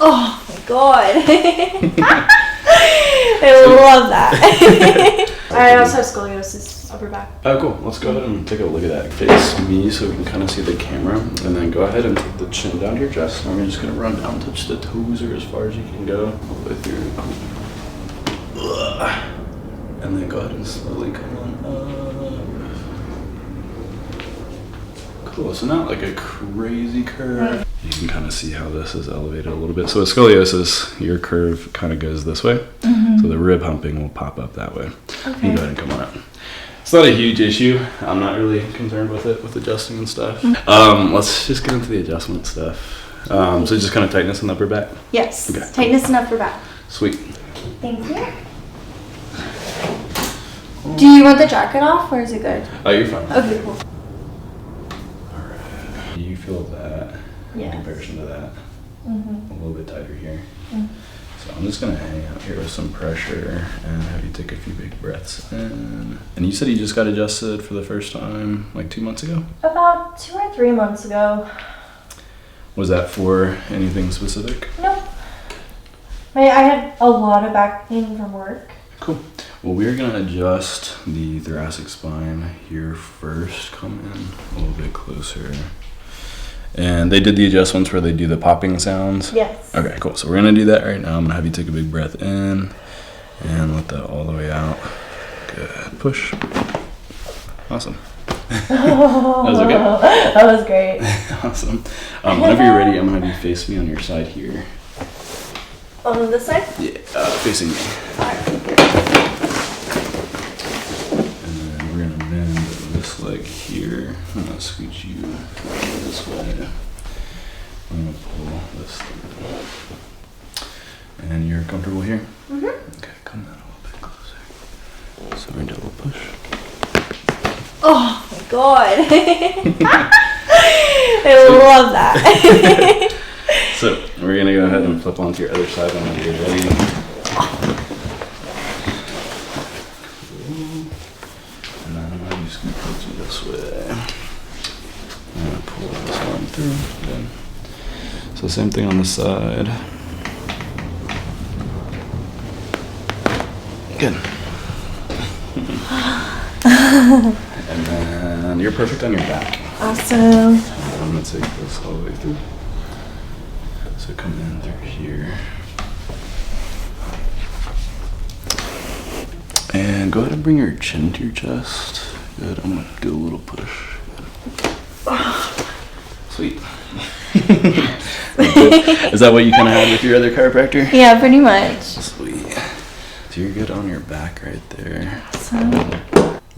Oh my god. I love that. I also have scoliosis, upper back. Oh, cool. Let's go ahead and take a look at that. Face me so we can kind of see the camera. And then go ahead and take the chin down to your chest. And we're just going to run down, touch the toes or as far as you can go. All the way through. And then go ahead and slowly come on up. Cool. So not like a crazy curve. You can kind of see how this is elevated a little bit. So with scoliosis, your curve kind of goes this way. So the rib humping will pop up that way. Okay. You go ahead and come on up. It's not a huge issue. I'm not really concerned with it, with adjusting and stuff. Let's just get into the adjustment stuff. So just kind of tightness in the upper back? Yes. Okay. Tightness in upper back. Sweet. Thank you. Do you want the jacket off or is it good? Oh, you're fine. Okay, cool. Alright. Do you feel that in comparison to that? A little bit tighter here. So I'm just going to hang out here with some pressure and have you take a few big breaths in. And you said you just got adjusted for the first time like 2 months ago? About 2 or 3 months ago. Was that for anything specific? Nope. I had a lot of back pain from work. Cool. Well, we're going to adjust the thoracic spine here first. Come in a little bit closer. And they did the adjustments where they do the popping sounds? Yes. Okay, cool. So we're going to do that right now. I'm going to have you take a big breath in and let that all the way out. Good. Push. Awesome. That was okay? That was great. Awesome. Whenever you're ready, I'm going to have you face me on your side here. On this side? Yeah, facing me. And then we're going to bend this leg here. I'm going to scooch you this way. I'm going to pull this through. And you're comfortable here? Okay, come down a little bit closer. So we're going to do a little push. Oh my god. I love that. So we're going to go ahead and flip onto your other side whenever you're ready. And then I'm going to just put you this way. I'm going to pull this one through. Good. So same thing on the side. Good. And then you're perfect on your back. Awesome. I'm going to take this all the way through. So come in through here. And go ahead and bring your chin to your chest. Good. I'm going to do a little push. Sweet. Is that what you kind of had with your other chiropractor? Yeah, pretty much. Sweet. So you're good on your back right there. Awesome.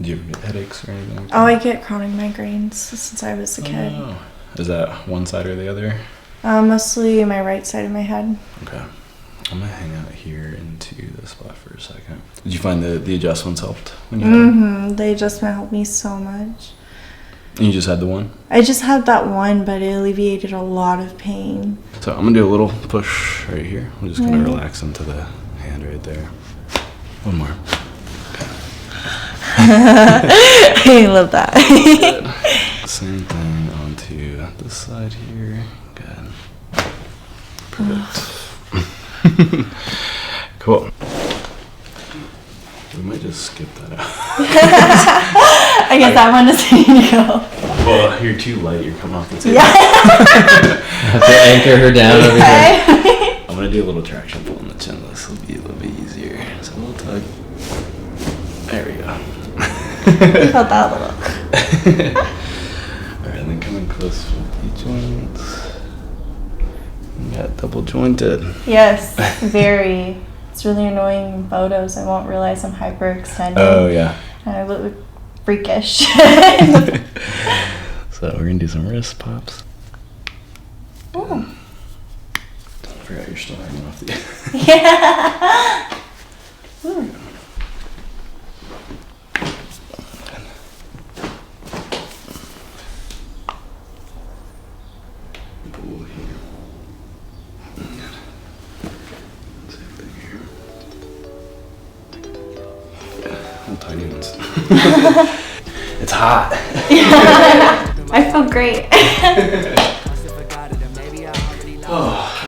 Do you ever get headaches or anything like that? Oh, I get chronic migraines since I was a kid. Oh. Is that one side or the other? Mostly my right side of my head. Okay. I'm going to hang out here into this spot for a second. Did you find the adjustments helped? When you had The adjustment helped me so much. And you just had the one? I just had that one, but it alleviated a lot of pain. So I'm going to do a little push right here. I'm just going to relax into the hand right there. One more. I love that. Good. Same thing onto this side here. Good. Perfect. Cool. We might just skip that out. I guess that one is going to go. Well, you're too light. You're coming off the table. Yeah. Have to anchor her down over here. I'm going to do a little traction pull on the chin. This will be a little bit easier. So a little tug. There we go. You felt that a little. Alright, and then coming close with the joints. You got double jointed. Yes, very. It's really annoying in photos. I won't realize I'm hyperextended. Oh, yeah. And I look freakish. So we're going to do some wrist pops. Ooh. I forgot you're still hanging off the... Yeah. Ooh. Pull here. Same thing here. Little tiny ones. It's hot. I feel great.